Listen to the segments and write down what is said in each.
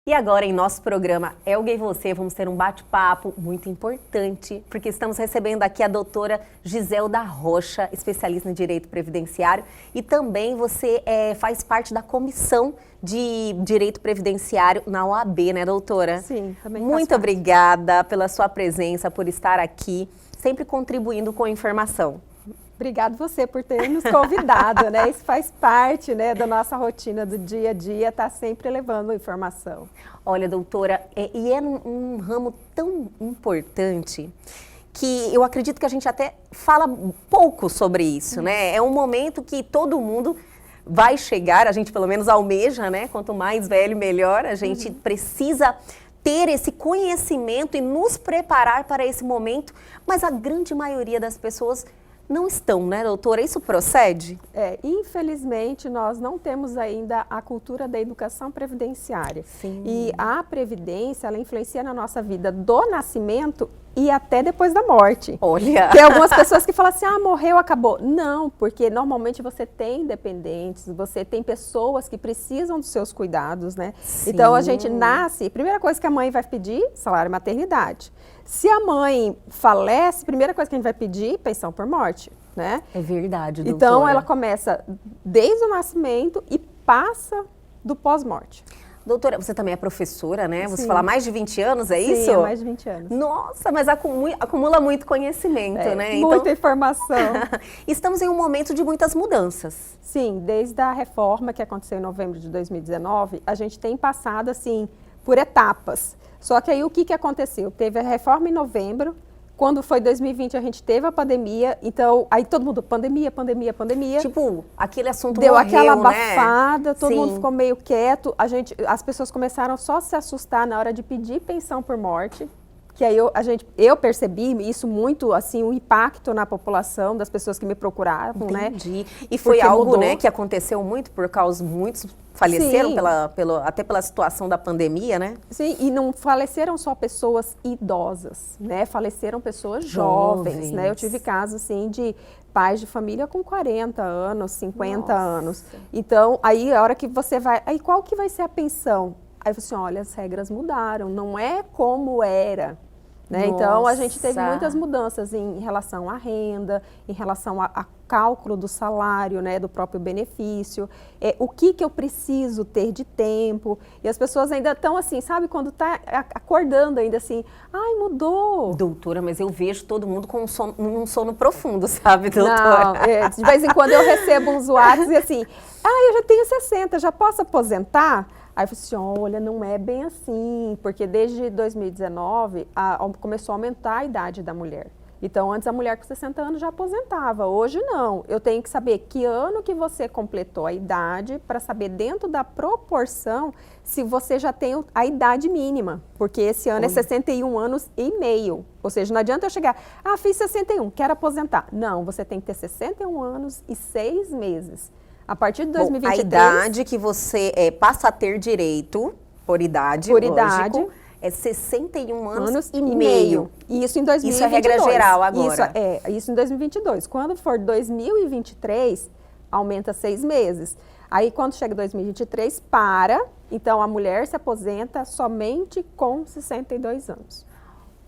E agora, em nosso programa Elga e Você, vamos ter um bate-papo muito importante, porque estamos recebendo aqui a doutora Giselda Rocha, especialista em Direito Previdenciário, e também você faz parte da Comissão de Direito Previdenciário na OAB, né, doutora? Sim, também faço Muito parte. obrigada pela sua presença, por estar aqui, sempre contribuindo com informação. Obrigado você por ter nos convidado, né? Isso faz parte, né, da nossa rotina do dia a dia, tá sempre levando informação. Olha, doutora, é um ramo tão importante que eu acredito que a gente até fala pouco sobre isso, né? É um momento que todo mundo vai chegar, a gente pelo menos almeja, né? Quanto mais velho, melhor. A gente precisa ter esse conhecimento e nos preparar para esse momento, mas a grande maioria das pessoas não estão, né, doutora? Isso procede? Infelizmente, nós não temos ainda a cultura da educação previdenciária. Sim. E a previdência, ela influencia na nossa vida do nascimento e até depois da morte. Olha! Tem algumas pessoas que falam assim, morreu, acabou. Não, porque normalmente você tem dependentes, você tem pessoas que precisam dos seus cuidados, né? Sim. Então, a gente nasce, primeira coisa que a mãe vai pedir, salário maternidade. Se a mãe falece, primeira coisa que a gente vai pedir, pensão por morte, né? É verdade, doutora. Então, ela começa desde o nascimento e passa do pós-morte. Doutora, você também é professora, né? Você Sim. fala há mais de 20 anos, é isso? Sim, há mais de 20 anos. Nossa, mas acumula muito conhecimento, né? Muita informação. Estamos em um momento de muitas mudanças. Sim, desde a reforma que aconteceu em novembro de 2019, a gente tem passado, assim, por etapas. Só que aí o que aconteceu? Teve a reforma em novembro, quando foi 2020 a gente teve a pandemia, então aí todo mundo, pandemia. Tipo, aquele assunto deu morreu, aquela né? abafada, todo Sim. mundo ficou meio quieto, as pessoas começaram só a se assustar na hora de pedir pensão por morte, que aí eu percebi isso muito, assim, o impacto na população das pessoas que me procuravam, né? Entendi. E foi Porque algo, mudou. né, que aconteceu muito por causa, muitos faleceram Sim. até pela situação da pandemia, né? Sim, e não faleceram só pessoas idosas, né? Faleceram pessoas jovens, né? Eu tive casos, assim, de pais de família com 40 anos, 50 anos. Então, aí a hora que você vai... Aí qual que vai ser a pensão? Aí você, olha, as regras mudaram, não é como era. Né? Então, a gente teve muitas mudanças em relação à renda, em relação a cálculo do salário, né, do próprio benefício, o que eu preciso ter de tempo. E as pessoas ainda estão assim, sabe, quando está acordando ainda assim, mudou. Doutora, mas eu vejo todo mundo com um sono profundo, sabe, doutora? Não, de vez em quando eu recebo uns WhatsApp e assim, eu já tenho 60, já posso aposentar? Aí eu falei assim, olha, não é bem assim, porque desde 2019 começou a aumentar a idade da mulher. Então, antes a mulher com 60 anos já aposentava, hoje não. Eu tenho que saber que ano que você completou a idade para saber dentro da proporção se você já tem a idade mínima, porque esse ano é 61 anos e meio. Ou seja, não adianta eu chegar, fiz 61, quero aposentar. Não, você tem que ter 61 anos e 6 meses. A partir de 2023... a idade que você passa a ter direito, por idade, lógico, é 61 anos e meio. Isso em 2022. Isso é regra geral agora. Isso em 2022. Quando for 2023, aumenta 6 meses. Aí, quando chega 2023, então a mulher se aposenta somente com 62 anos.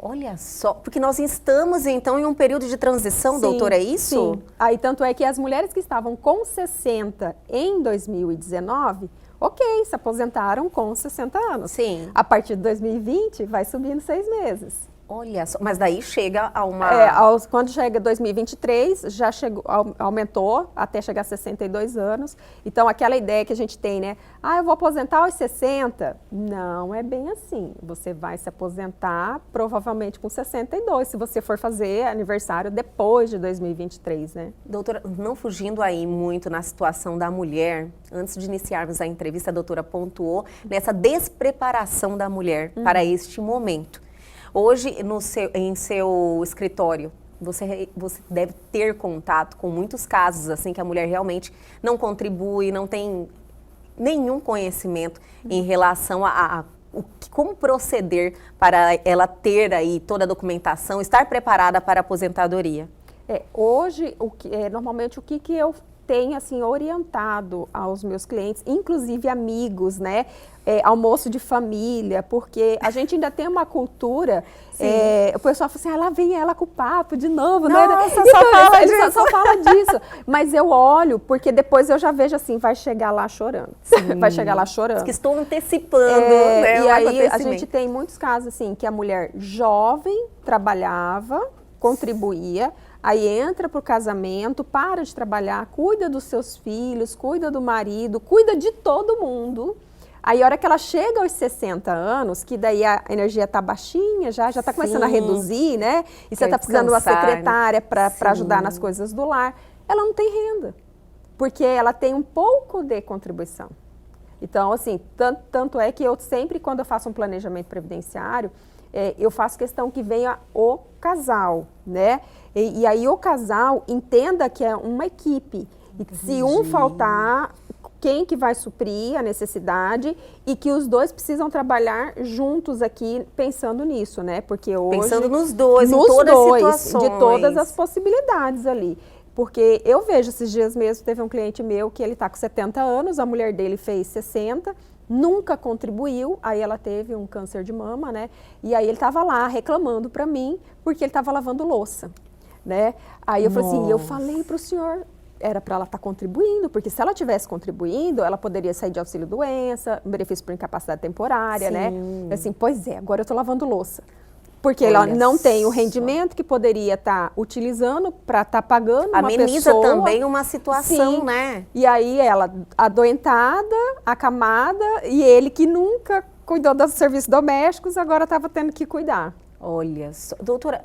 Olha só, porque nós estamos, então, em um período de transição, sim, doutora, é isso? Sim. Aí, tanto é que as mulheres que estavam com 60 em 2019, se aposentaram com 60 anos. Sim. A partir de 2020, vai subindo 6 meses. Olha só, mas daí chega a uma... Quando chega 2023, já aumentou até chegar a 62 anos. Então, aquela ideia que a gente tem, né? Eu vou aposentar aos 60. Não é bem assim. Você vai se aposentar provavelmente com 62, se você for fazer aniversário depois de 2023, né? Doutora, não fugindo aí muito na situação da mulher, antes de iniciarmos a entrevista, a doutora pontuou nessa despreparação da mulher para este momento. Hoje, em seu escritório, você deve ter contato com muitos casos assim que a mulher realmente não contribui, não tem nenhum conhecimento em relação a como proceder para ela ter aí toda a documentação, estar preparada para a aposentadoria. Hoje, normalmente, o que eu tenho, assim, orientado aos meus clientes, inclusive amigos, né? Almoço de família, porque a gente ainda tem uma cultura, o pessoal fala assim, lá vem ela com o papo de novo, nossa, né? Então, Só fala disso. Mas eu olho, porque depois eu já vejo assim, vai chegar lá chorando. Vai chegar lá chorando. Que estou antecipando, né? E aí a gente tem muitos casos assim, que a mulher jovem trabalhava, contribuía, aí entra para o casamento, para de trabalhar, cuida dos seus filhos, cuida do marido, cuida de todo mundo. Aí a hora que ela chega aos 60 anos, que daí a energia está baixinha, já está começando a reduzir, né? E você está precisando de uma secretária para ajudar nas coisas do lar, ela não tem renda, porque ela tem um pouco de contribuição. Então, assim, tanto é que eu sempre, quando eu faço um planejamento previdenciário, eu faço questão que venha o casal, né? E aí o casal entenda que é uma equipe. E se um faltar, quem que vai suprir a necessidade e que os dois precisam trabalhar juntos aqui pensando nisso, né? Porque hoje... Pensando nos dois, em todas as situações. De todas as possibilidades ali. Porque eu vejo, esses dias mesmo, teve um cliente meu que ele está com 70 anos, a mulher dele fez 60, nunca contribuiu, aí ela teve um câncer de mama, né? E aí ele estava lá reclamando para mim, porque ele estava lavando louça, né? Aí eu falei assim, eu falei para o senhor, era para ela estar contribuindo, porque se ela tivesse contribuindo, ela poderia sair de auxílio-doença, benefício por incapacidade temporária, né? Assim, pois é, agora eu estou lavando louça. Porque ela não tem o rendimento que poderia estar utilizando para estar pagando uma pessoa. Ameniza também uma situação, né? E aí ela, adoentada, acamada, e ele que nunca cuidou dos serviços domésticos, agora estava tendo que cuidar. Olha só, doutora,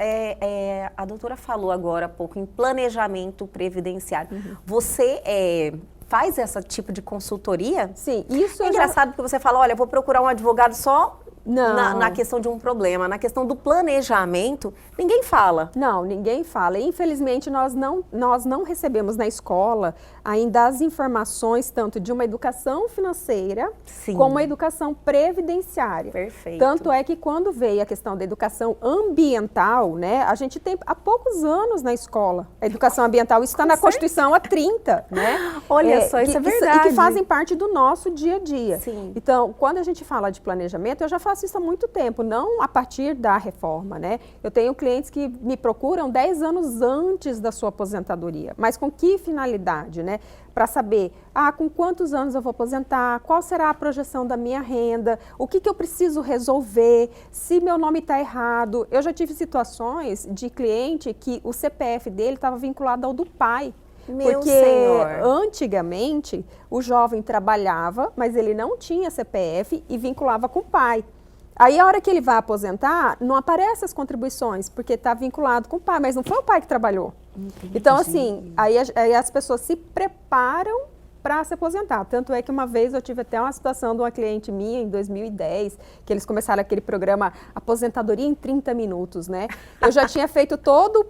a doutora falou agora há pouco em planejamento previdenciário. Você faz esse tipo de consultoria? Sim, isso é engraçado porque você fala, olha, eu vou procurar um advogado só na questão de um problema. Na questão do planejamento, ninguém fala. Não, ninguém fala. Infelizmente, nós não recebemos na escola ainda as informações tanto de uma educação financeira como uma educação previdenciária. Perfeito. Tanto é que quando veio a questão da educação ambiental, né, a gente tem há poucos anos na escola a educação ambiental, isso está na Constituição há 30, né? Olha só, isso é verdade. E que fazem parte do nosso dia a dia. Sim. Então, quando a gente fala de planejamento, eu já faço isso há muito tempo, não a partir da reforma, né? Eu tenho clientes que me procuram 10 anos antes da sua aposentadoria, mas com que finalidade, né? Para saber, com quantos anos eu vou aposentar, qual será a projeção da minha renda, o que eu preciso resolver, se meu nome está errado. Eu já tive situações de cliente que o CPF dele estava vinculado ao do pai. Porque antigamente o jovem trabalhava, mas ele não tinha CPF e vinculava com o pai. Aí a hora que ele vai aposentar, não aparecem as contribuições, porque está vinculado com o pai, mas não foi o pai que trabalhou. Entendi. Então, assim, aí as pessoas se preparam para se aposentar. Tanto é que uma vez eu tive até uma situação de uma cliente minha, em 2010, que eles começaram aquele programa Aposentadoria em 30 Minutos, né? Eu já tinha feito todo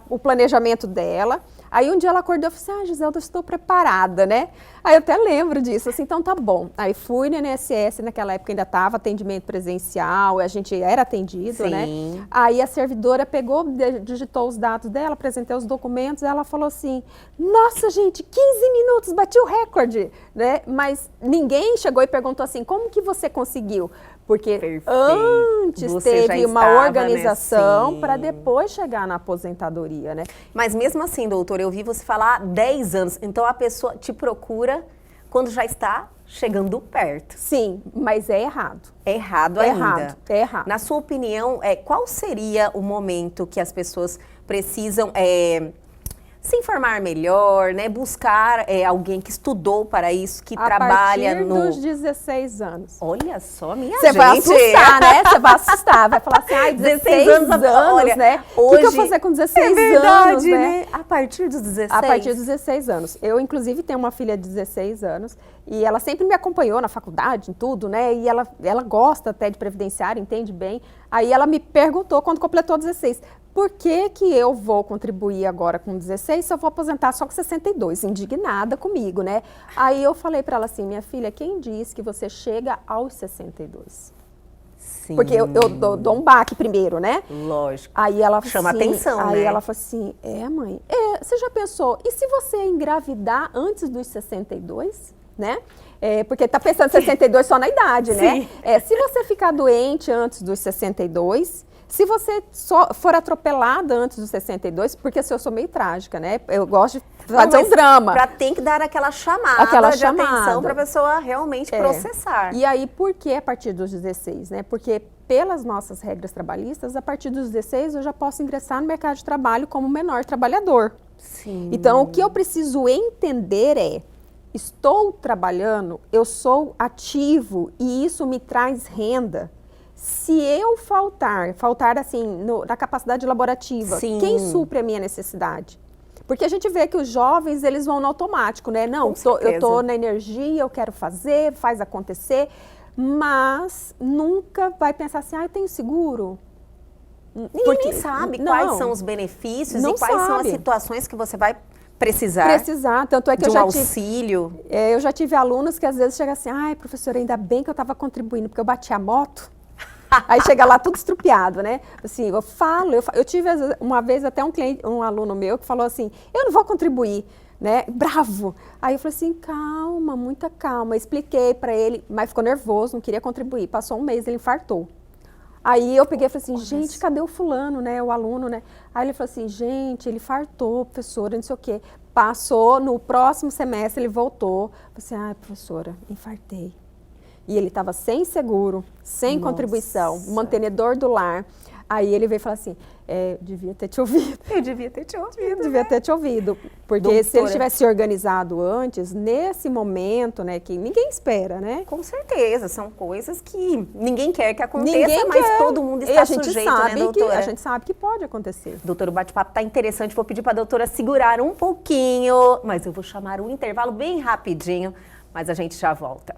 o planejamento dela. Aí um dia ela acordou e falou assim, Giselda, eu estou preparada, né? Aí eu até lembro disso, assim, então tá bom. Aí fui no INSS, naquela época ainda estava atendimento presencial, a gente era atendido, né? Aí a servidora pegou, digitou os dados dela, apresentei os documentos, ela falou assim, nossa gente, 15 minutos, bati o recorde, né? Mas ninguém chegou e perguntou assim, como que você conseguiu? Porque antes você teve uma organização para depois chegar na aposentadoria, né? Mas mesmo assim, doutora, eu vi você falar 10 anos, então a pessoa te procura quando já está chegando perto. Sim, mas é errado. É errado ainda. É errado. Na sua opinião, qual seria o momento que as pessoas precisam se informar melhor, né? Buscar alguém que estudou para isso, que trabalha no... A partir dos 16 anos. Olha só, minha gente. Você vai assustar, né? Você vai assustar, vai falar assim, 16 anos, olha, né? Hoje, o que eu vou fazer com 16 anos, né? A partir dos 16? A partir dos 16 anos. Eu, inclusive, tenho uma filha de 16 anos e ela sempre me acompanhou na faculdade, em tudo, né? E ela gosta até de previdenciário, entende bem. Aí ela me perguntou quando completou 16, por que que eu vou contribuir agora com 16 se eu vou aposentar só com 62? Indignada comigo, né? Aí eu falei para ela assim, minha filha, quem diz que você chega aos 62? Sim. Porque eu dou um baque primeiro, né? Lógico. Aí ela chama atenção, aí né? ela falou assim, mãe, você já pensou, e se você engravidar antes dos 62, né? Porque tá pensando 62 só na idade, né? Se você ficar doente antes dos 62, se você só for atropelada antes dos 62, porque assim, eu sou meio trágica, né? Eu gosto de fazer um drama. Tem que dar aquela chamada de atenção para a pessoa realmente processar. E aí, por que a partir dos 16, né? Porque pelas nossas regras trabalhistas, a partir dos 16 eu já posso ingressar no mercado de trabalho como menor trabalhador. Sim. Então, o que eu preciso entender é, estou trabalhando, eu sou ativo e isso me traz renda. Se eu faltar assim, na capacidade laborativa, Sim. quem supre a minha necessidade? Porque a gente vê que os jovens, eles vão no automático, né? Não, eu tô na energia, eu quero fazer, faz acontecer, mas nunca vai pensar assim, eu tenho seguro? Ninguém sabe quais são os benefícios e quais são as situações que você vai precisar. Tanto é que de auxílio. Eu já tive alunos que às vezes chegam assim, professora, ainda bem que eu estava contribuindo, porque eu bati a moto. Aí chega lá tudo estrupiado, né? Assim, eu tive uma vez até um aluno meu que falou assim, eu não vou contribuir, né? Bravo. Aí eu falei assim, calma, muita calma. Expliquei para ele, mas ficou nervoso, não queria contribuir. Passou um mês, ele infartou. Aí eu peguei e falei assim, gente, cadê o fulano, né? O aluno, né? Aí ele falou assim, gente, ele infartou, professora, não sei o quê. Passou, no próximo semestre ele voltou. Falei assim, professora, infartei. E ele estava sem seguro, sem contribuição, mantenedor do lar. Aí ele veio falar assim, devia ter te ouvido. Eu devia ter te ouvido. Devia ter te ouvido. Porque se ele tivesse se organizado antes, nesse momento, né, que ninguém espera, né? Com certeza, são coisas que ninguém quer que aconteça, mas todo mundo está sujeito, né, doutora? A gente sabe que pode acontecer. Doutora, o bate-papo está interessante, vou pedir para a doutora segurar um pouquinho, mas eu vou chamar um intervalo bem rapidinho, mas a gente já volta.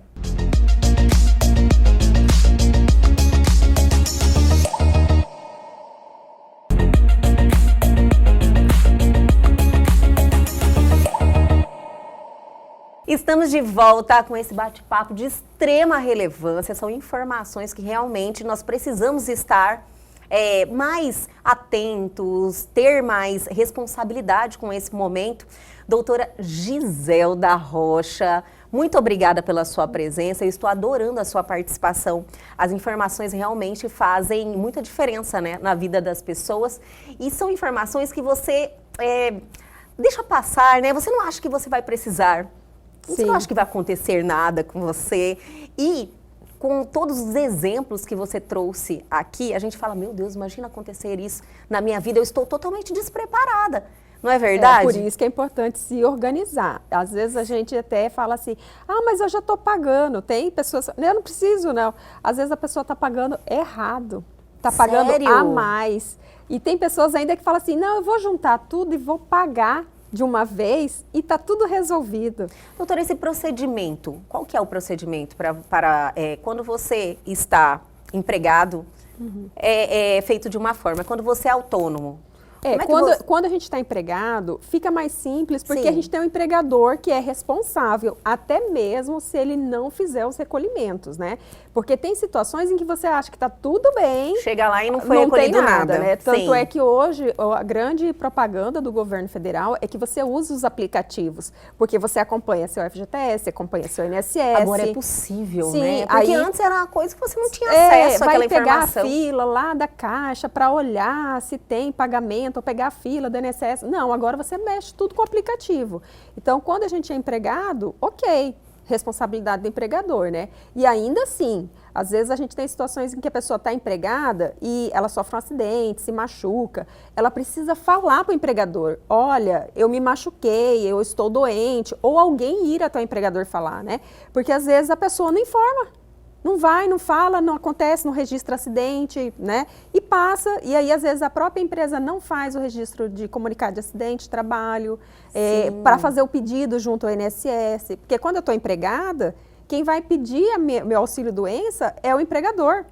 Estamos de volta com esse bate-papo de extrema relevância. São informações que realmente nós precisamos estar mais atentos, ter mais responsabilidade com esse momento. Doutora Giselda Rocha, muito obrigada pela sua presença. Eu estou adorando a sua participação. As informações realmente fazem muita diferença, né, na vida das pessoas. E são informações que você deixa passar, né? Você não acha que você vai precisar. Você não acha que vai acontecer nada com você. E com todos os exemplos que você trouxe aqui, a gente fala, meu Deus, imagina acontecer isso na minha vida, eu estou totalmente despreparada. Não é verdade? Por isso que é importante se organizar. Às vezes a gente até fala assim, mas eu já estou pagando. Tem pessoas, eu não preciso, não. Às vezes a pessoa está pagando errado. Está pagando a mais. E tem pessoas ainda que falam assim, não, eu vou juntar tudo e vou pagar de uma vez e está tudo resolvido. Doutora, esse procedimento, qual que é o procedimento para quando você está empregado, é feito de uma forma, quando você é autônomo? Quando a gente está empregado, fica mais simples, porque a gente tem um empregador que é responsável, até mesmo se ele não fizer os recolhimentos, né? Porque tem situações em que você acha que está tudo bem. Chega lá e não foi recolhido nada, né? Tanto é que hoje a grande propaganda do governo federal é que você usa os aplicativos, porque você acompanha seu FGTS, acompanha seu INSS. Agora é possível, né? Porque antes era uma coisa que você não tinha acesso àquela informação. Vai pegar a fila lá da Caixa para olhar se tem pagamento, ou pegar a fila do INSS. Não, agora você mexe tudo com o aplicativo. Então, quando a gente é empregado, ok, responsabilidade do empregador, né? E ainda assim, às vezes a gente tem situações em que a pessoa está empregada e ela sofre um acidente, se machuca, ela precisa falar para o empregador, olha, eu me machuquei, eu estou doente, ou alguém ir até o empregador falar, né? Porque às vezes a pessoa não informa. Não vai, não fala, não acontece, não registra acidente, né? E passa, e aí às vezes a própria empresa não faz o registro de comunicado de acidente, de trabalho, para fazer o pedido junto ao INSS. Porque quando eu estou empregada, quem vai pedir meu auxílio-doença é o empregador.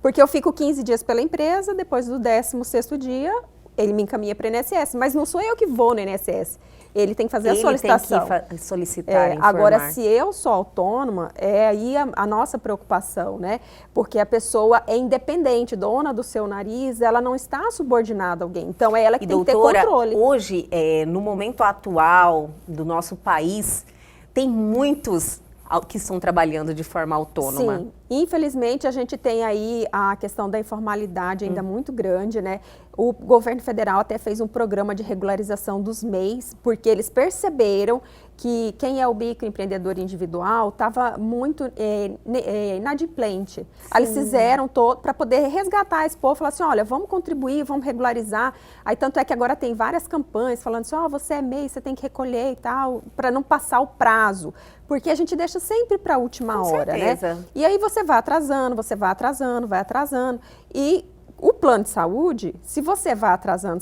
Porque eu fico 15 dias pela empresa, depois do 16º dia, ele me encaminha para o INSS, mas não sou eu que vou no INSS. ele tem que fazer a solicitação. Ele tem que solicitar, agora, se eu sou autônoma, é aí a nossa preocupação, né? Porque a pessoa é independente, dona do seu nariz, ela não está subordinada a alguém. Então, é ela que tem doutora, que ter controle. Hoje, no momento atual do nosso país, tem muitos que estão trabalhando de forma autônoma. Sim, infelizmente a gente tem aí a questão da informalidade ainda muito grande, né? O governo federal até fez um programa de regularização dos MEIs, porque eles perceberam que quem é o microempreendedor individual estava muito inadimplente. Aí eles fizeram todo para poder resgatar esse povo, falar assim, olha, vamos contribuir, vamos regularizar. Aí tanto é que agora tem várias campanhas falando assim, você é MEI, você tem que recolher e tal, para não passar o prazo. Porque a gente deixa sempre para a última hora, certeza, né? E aí você vai atrasando, vai atrasando. E o plano de saúde, se você vai atrasando,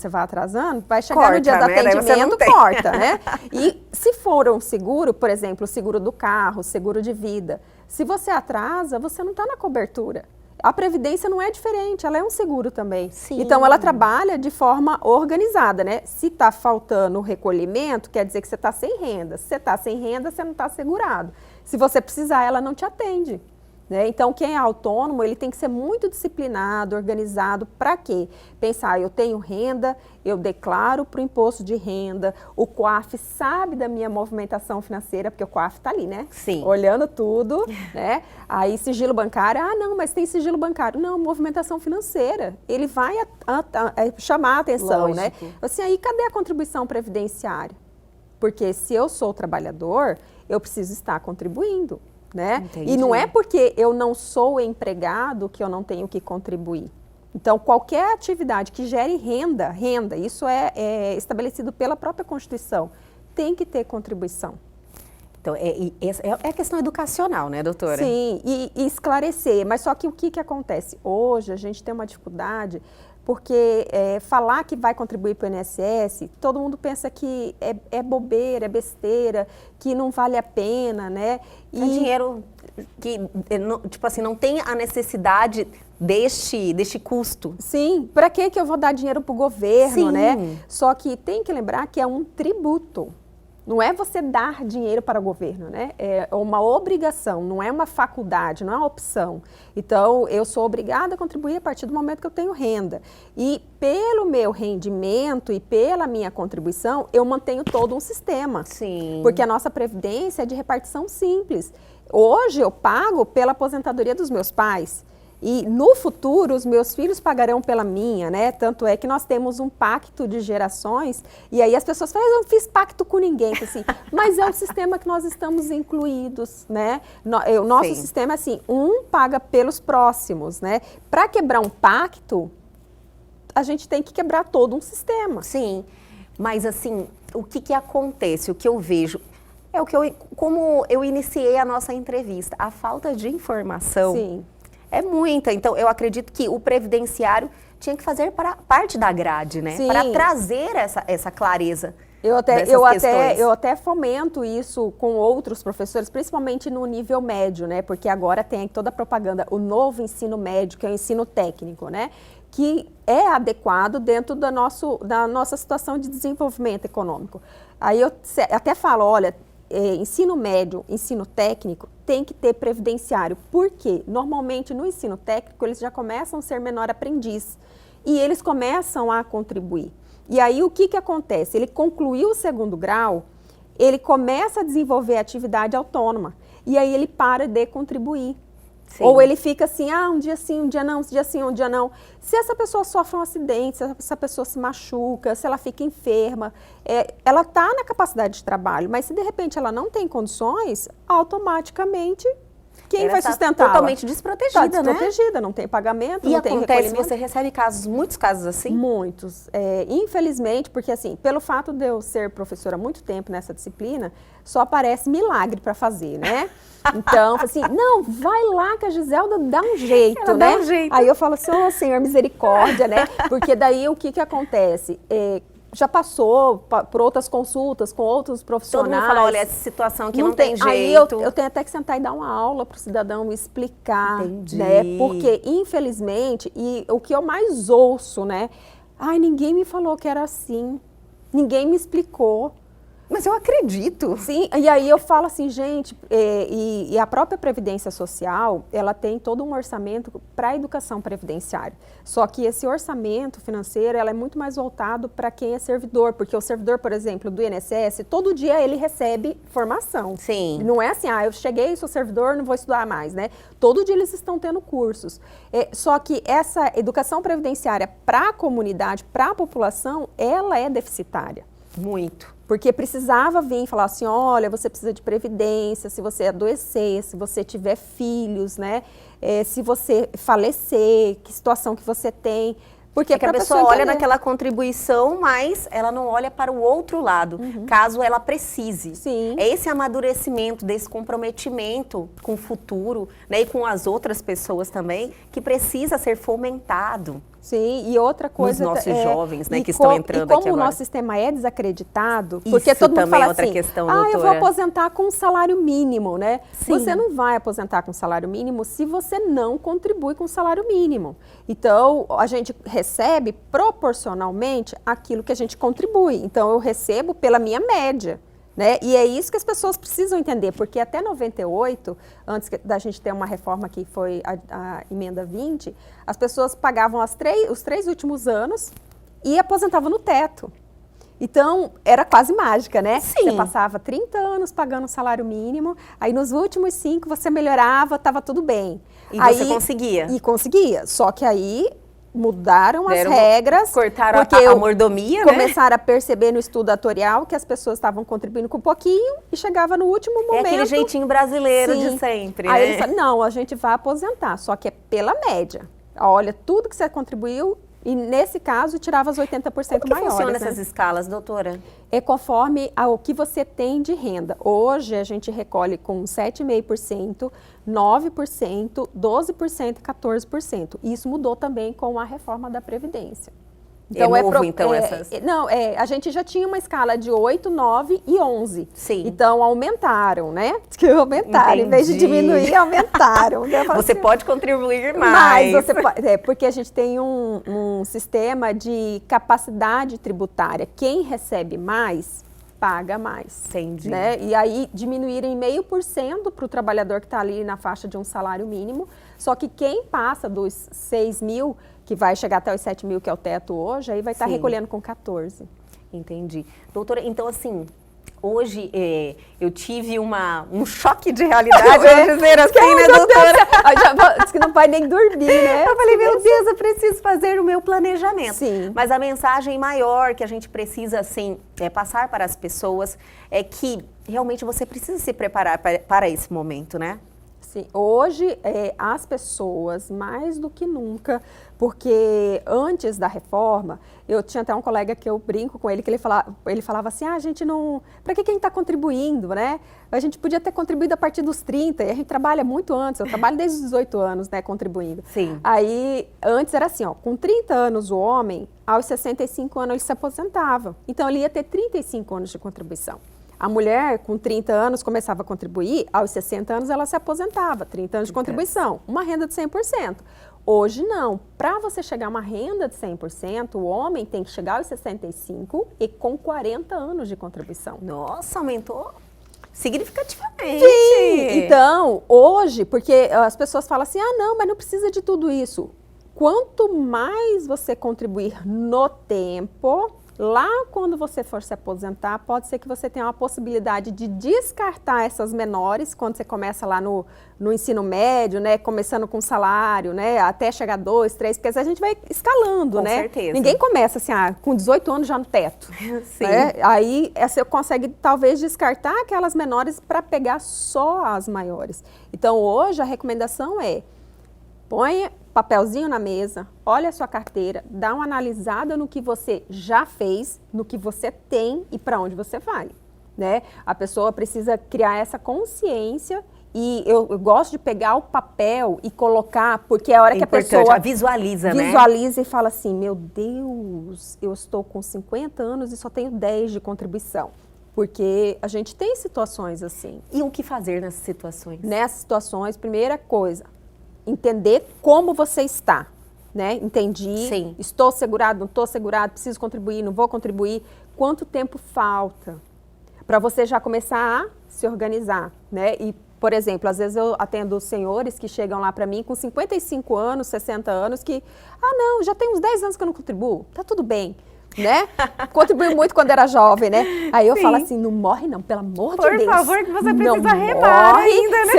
vai chegar corta, no dia do né? atendimento, corta, né? E se for um seguro, por exemplo, o seguro do carro, seguro de vida, se você atrasa, você não está na cobertura. A Previdência não é diferente, ela é um seguro também. Sim. Então, ela trabalha de forma organizada, né? Se está faltando o recolhimento, quer dizer que você está sem renda. Se você está sem renda, você não está segurado. Se você precisar, ela não te atende. Né? Então, quem é autônomo, ele tem que ser muito disciplinado, organizado. Para quê? Pensar, eu tenho renda, eu declaro para o imposto de renda, o COAF sabe da minha movimentação financeira, porque o COAF está ali, né? Sim. Olhando tudo, né? Aí, sigilo bancário, não, mas tem sigilo bancário. Não, movimentação financeira. Ele vai chamar a atenção, lógico, né? Assim, aí, cadê a contribuição previdenciária? Porque se eu sou trabalhador, eu preciso estar contribuindo. Né? Entendi. E não é porque eu não sou empregado que eu não tenho que contribuir. Então, qualquer atividade que gere renda, isso é estabelecido pela própria Constituição, tem que ter contribuição. Então, é a questão educacional, né, doutora? Sim, e esclarecer. Mas só que o que acontece? Hoje, a gente tem uma dificuldade, porque falar que vai contribuir para o INSS, todo mundo pensa que é bobeira, é besteira, que não vale a pena, né? É dinheiro que, tipo assim, não tem a necessidade deste custo. Sim, para que eu vou dar dinheiro para o governo, Sim, né? Só que tem que lembrar que é um tributo. Não é você dar dinheiro para o governo, né? É uma obrigação, não é uma faculdade, não é uma opção. Então, eu sou obrigada a contribuir a partir do momento que eu tenho renda. E pelo meu rendimento e pela minha contribuição, eu mantenho todo um sistema. Sim. Porque a nossa previdência é de repartição simples. Hoje eu pago pela aposentadoria dos meus pais. E no futuro, os meus filhos pagarão pela minha, né? Tanto é que nós temos um pacto de gerações, e aí as pessoas falam, eu não fiz pacto com ninguém, assim, mas é o sistema que nós estamos incluídos, né? O nosso sistema é assim, um paga pelos próximos, né? Para quebrar um pacto, a gente tem que quebrar todo um sistema. Sim, mas assim, o que acontece, o que eu vejo, como eu iniciei a nossa entrevista, a falta de informação. Sim. É muita, então eu acredito que o previdenciário tinha que fazer parte da grade, né? Sim. Para trazer essa clareza. Eu até fomento isso com outros professores, principalmente no nível médio, né? Porque agora tem toda a propaganda, o novo ensino médio, que é o ensino técnico, né? Que é adequado dentro da nossa situação de desenvolvimento econômico. Aí eu até falo, olha, ensino médio, ensino técnico, tem que ter previdenciário. Por quê? Normalmente no ensino técnico eles já começam a ser menor aprendiz e eles começam a contribuir. E aí o que acontece? Ele concluiu o segundo grau, ele começa a desenvolver atividade autônoma e aí ele para de contribuir. Sim. Ou ele fica assim, um dia sim, um dia não, um dia sim, um dia não. Se essa pessoa sofre um acidente, se essa pessoa se machuca, se ela fica enferma, ela está na capacidade de trabalho, mas se de repente ela não tem condições, automaticamente quem vai sustentar? Totalmente desprotegida, né? Desprotegida, não tem pagamento, e não tem recolhimento. Você recebe muitos casos assim? Muitos. Infelizmente, porque assim, pelo fato de eu ser professora há muito tempo nessa disciplina, só aparece milagre para fazer, né? Então, assim, não, vai lá que a Giselda dá um jeito, ela né? Dá um jeito. Aí eu falo assim, Senhor, misericórdia, né? Porque daí o que acontece? Já passou por outras consultas com outros profissionais. Todo mundo fala, olha, essa situação aqui não tem jeito. Aí eu tenho até que sentar e dar uma aula para o cidadão explicar. Entendi. Né? Porque, infelizmente, e o que eu mais ouço, né? Ninguém me falou que era assim. Ninguém me explicou. Mas eu acredito. Sim, e aí eu falo assim, gente, e a própria Previdência Social, ela tem todo um orçamento para a educação previdenciária. Só que esse orçamento financeiro, ela é muito mais voltado para quem é servidor, porque o servidor, por exemplo, do INSS, todo dia ele recebe formação. Sim. Não é assim, eu cheguei, sou servidor, não vou estudar mais, né? Todo dia eles estão tendo cursos. Só que essa educação previdenciária para a comunidade, para a população, ela é deficitária. Muito. Porque precisava vir e falar assim, olha, você precisa de previdência, se você adoecer, se você tiver filhos, né? Se você falecer, que situação que você tem. Porque a pessoa olha naquela contribuição, mas ela não olha para o outro lado, caso ela precise. Sim. É esse amadurecimento, desse comprometimento com o futuro, né, e com as outras pessoas também, que precisa ser fomentado. Sim, e outra coisa... Nos nossos jovens, né, que estão entrando aqui agora. E como o nosso sistema é desacreditado, porque todo mundo também fala é outra assim, questão, doutora. eu vou aposentar com um salário mínimo, né? Sim. Você não vai aposentar com salário mínimo se você não contribui com o salário mínimo. Então, a gente recebe proporcionalmente aquilo que a gente contribui. Então, eu recebo pela minha média. Né? E é isso que as pessoas precisam entender, porque até 98, antes da gente ter uma reforma que foi a emenda 20, as pessoas pagavam os 3 últimos anos e aposentavam no teto. Então, era quase mágica, né? Sim. Você passava 30 anos pagando o salário mínimo, aí nos últimos 5 você melhorava, estava tudo bem. E aí, você conseguia? E conseguia, só que aí... mudaram as regras. Cortaram a mordomia, né? Começaram a perceber no estudo atuarial que as pessoas estavam contribuindo com pouquinho e chegava no último momento. É aquele jeitinho brasileiro sim, de sempre, aí né? eles falam, não, a gente vai aposentar, só que é pela média. Olha, tudo que você contribuiu e nesse caso tirava as 80% maiores. Como que funciona essas escalas, doutora? É conforme o que você tem de renda. Hoje a gente recolhe com 7,5%, 9%, 12% e 14%. Isso mudou também com a reforma da Previdência. Então, essas... Não, a gente já tinha uma escala de 8, 9 e 11. Sim. Então, aumentaram, né? Aumentaram. Entendi. Em vez de diminuir, aumentaram. Você pode contribuir mais. Você pode, porque a gente tem um sistema de capacidade tributária. Quem recebe mais, paga mais. Entendi. Né? E aí, diminuírem 0,5% para o trabalhador que está ali na faixa de um salário mínimo. Só que quem passa dos 6 mil, que vai chegar até os 7 mil, que é o teto hoje, aí vai estar recolhendo com 14. Entendi. Doutora, então assim, hoje eu tive um choque de realidade, vamos dizer assim, né, doutora? Diz que não pode nem dormir, né? Eu falei, meu Deus, eu preciso fazer o meu planejamento. Sim. Mas a mensagem maior que a gente precisa, assim, passar para as pessoas é que realmente você precisa se preparar para esse momento, né? Sim, hoje as pessoas, mais do que nunca, porque antes da reforma, eu tinha até um colega que eu brinco com ele, que ele falava assim, a gente não... Para que a gente está contribuindo, né? A gente podia ter contribuído a partir dos 30, e a gente trabalha muito antes, eu trabalho desde os 18 anos, né, contribuindo. Sim. Aí, antes era assim, com 30 anos o homem, aos 65 anos ele se aposentava. Então, ele ia ter 35 anos de contribuição. A mulher, com 30 anos, começava a contribuir, aos 60 anos ela se aposentava, 30 anos de contribuição, uma renda de 100%. Hoje não, para você chegar a uma renda de 100%, o homem tem que chegar aos 65 e com 40 anos de contribuição. Nossa, aumentou significativamente. Sim, então, hoje, porque as pessoas falam assim, não, mas não precisa de tudo isso. Quanto mais você contribuir no tempo... Lá, quando você for se aposentar, pode ser que você tenha uma possibilidade de descartar essas menores, quando você começa lá no ensino médio, né, começando com salário, né, até chegar a 2, 3, porque a gente vai escalando, né? Com certeza. Ninguém começa assim, com 18 anos já no teto. Sim. Né? Aí você consegue, talvez, descartar aquelas menores para pegar só as maiores. Então, hoje, a recomendação é, põe papelzinho na mesa, olha a sua carteira, dá uma analisada no que você já fez, no que você tem e para onde você vai, né? A pessoa precisa criar essa consciência e eu gosto de pegar o papel e colocar, porque é a hora que a pessoa visualiza, né? Visualiza e fala assim, meu Deus, eu estou com 50 anos e só tenho 10 de contribuição. Porque a gente tem situações assim. E o que fazer nessas situações? Nessas situações, primeira coisa, entender como você está, né? Entendi, sim, estou segurado, não estou segurado, preciso contribuir, não vou contribuir, quanto tempo falta? para você já começar a se organizar, né? E, por exemplo, às vezes eu atendo senhores que chegam lá para mim com 55 anos, 60 anos, que, não, já tem uns 10 anos que eu não contribuo, tá tudo bem. Né? Contribuiu muito quando era jovem, né? Aí eu falo assim, não morre não, pelo amor de Deus. Por favor, que você precisa não remar morre, ainda, né?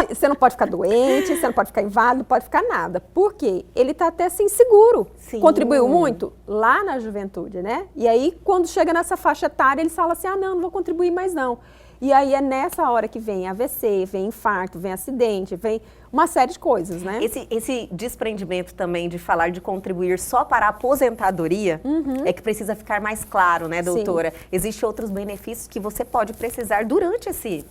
Você não pode ficar doente, você não pode ficar inválido, não pode ficar nada. Por quê? Ele está até assim, seguro. Sim. Contribuiu muito lá na juventude, né? E aí, quando chega nessa faixa etária, eles falam assim, não vou contribuir mais não. E aí é nessa hora que vem AVC, vem infarto, vem acidente, vem uma série de coisas, né? Esse desprendimento também de falar de contribuir só para a aposentadoria é que precisa ficar mais claro, né, doutora? Sim. Existem outros benefícios que você pode precisar durante esse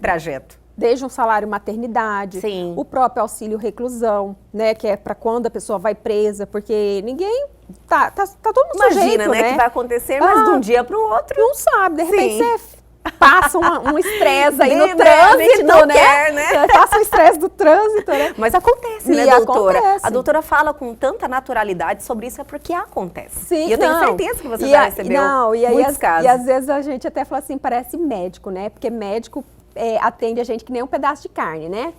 trajeto. Desde um salário maternidade, Sim. O próprio auxílio reclusão, né, que é para quando a pessoa vai presa, porque ninguém tá todo mundo Imagina, sujeito, né, que vai acontecer, mas de um dia para o outro não sabe, de repente Sim. você passa um estresse aí no a gente trânsito, não né? quer, né? Passa o estresse do trânsito, né? Mas acontece, né, doutora? A doutora fala com tanta naturalidade sobre isso, é porque acontece. Sim, e eu tenho certeza que você já recebeu muitos casos. E às vezes a gente até fala assim, parece médico, né? Porque médico atende a gente que nem um pedaço de carne, né?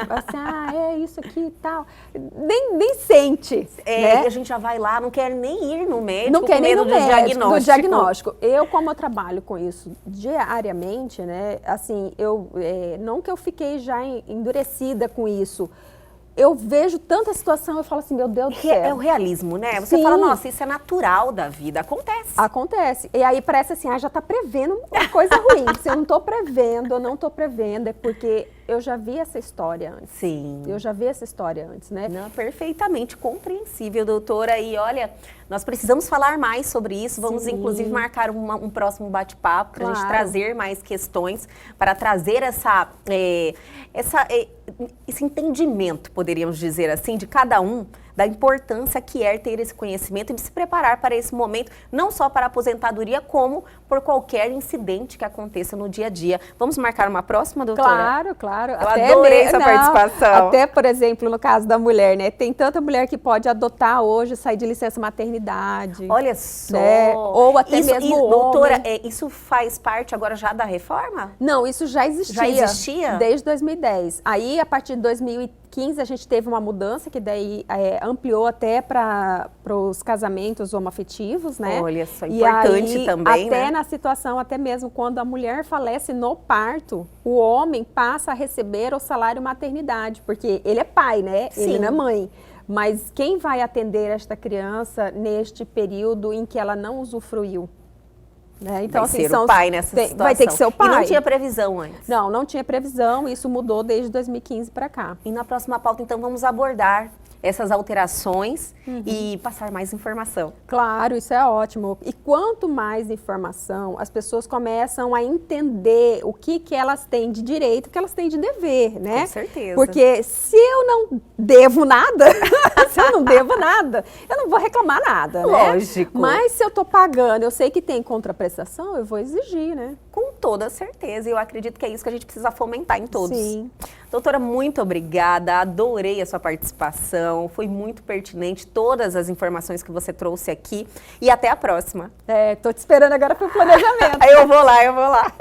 Assim, é isso aqui e tal. Nem sente. Né? A gente já vai lá, não quer nem ir no médico, não quer nem no médico, do diagnóstico. Eu, como eu trabalho com isso diariamente, né? Assim, não que eu fiquei já endurecida com isso. Eu vejo tanta situação, eu falo assim, meu Deus do céu. É o realismo, né? Você fala, nossa, isso é natural da vida, acontece. Acontece. E aí parece assim, já tá prevendo uma coisa ruim. Se eu não tô prevendo, é porque eu já vi essa história antes. Sim. Eu já vi essa história antes, né? Não, perfeitamente compreensível, doutora. E olha, nós precisamos falar mais sobre isso. Vamos, inclusive, marcar um próximo bate-papo para a gente trazer mais questões, para trazer esse entendimento, poderíamos dizer assim, de cada um, da importância que é ter esse conhecimento e de se preparar para esse momento, não só para a aposentadoria, como por qualquer incidente que aconteça no dia a dia. Vamos marcar uma próxima, doutora? Claro. Eu adorei essa participação. Até, por exemplo, no caso da mulher, né? Tem tanta mulher que pode adotar hoje, sair de licença maternidade. Olha só. Né? Ou até mesmo homem. Doutora, isso faz parte agora já da reforma? Não, isso já existia. Já existia? Desde 2010. Aí, a partir de 2015, a gente teve uma mudança que daí ampliou até para os casamentos homoafetivos, né? Olha só, importante aí, também, até né? na situação, até mesmo quando a mulher falece no parto, o homem passa a receber o salário maternidade, porque ele é pai, né? Sim. Ele não é mãe. Mas quem vai atender esta criança neste período em que ela não usufruiu? Né? Então, vai ser o pai nessa situação. Vai ter que ser o pai. E não tinha previsão antes? Não tinha previsão, isso mudou desde 2015 para cá. E na próxima pauta, então, vamos abordar essas alterações e passar mais informação. Claro, isso é ótimo. E quanto mais informação, as pessoas começam a entender o que elas têm de direito, o que elas têm de dever, né? Com certeza. Porque se eu não devo nada, eu não vou reclamar nada, né? Lógico. Mas se eu estou pagando, eu sei que tem contraprestação, eu vou exigir, né? Com toda certeza. Eu acredito que é isso que a gente precisa fomentar em todos. Sim. Doutora, muito obrigada. Adorei a sua participação. Foi muito pertinente todas as informações que você trouxe aqui. E até a próxima. Tô te esperando agora para o planejamento. Eu vou lá.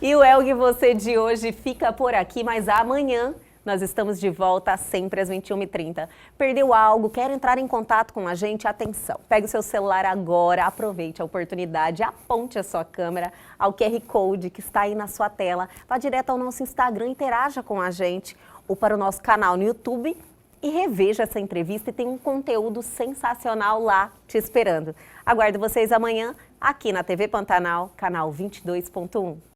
E o Elgue Você de hoje fica por aqui, mas amanhã nós estamos de volta sempre às 21h30. Perdeu algo? Quer entrar em contato com a gente? Atenção, pegue o seu celular agora, aproveite a oportunidade, aponte a sua câmera ao QR Code que está aí na sua tela. Vá direto ao nosso Instagram, interaja com a gente ou para o nosso canal no YouTube e reveja essa entrevista e tem um conteúdo sensacional lá te esperando. Aguardo vocês amanhã aqui na TV Pantanal, canal 22.1.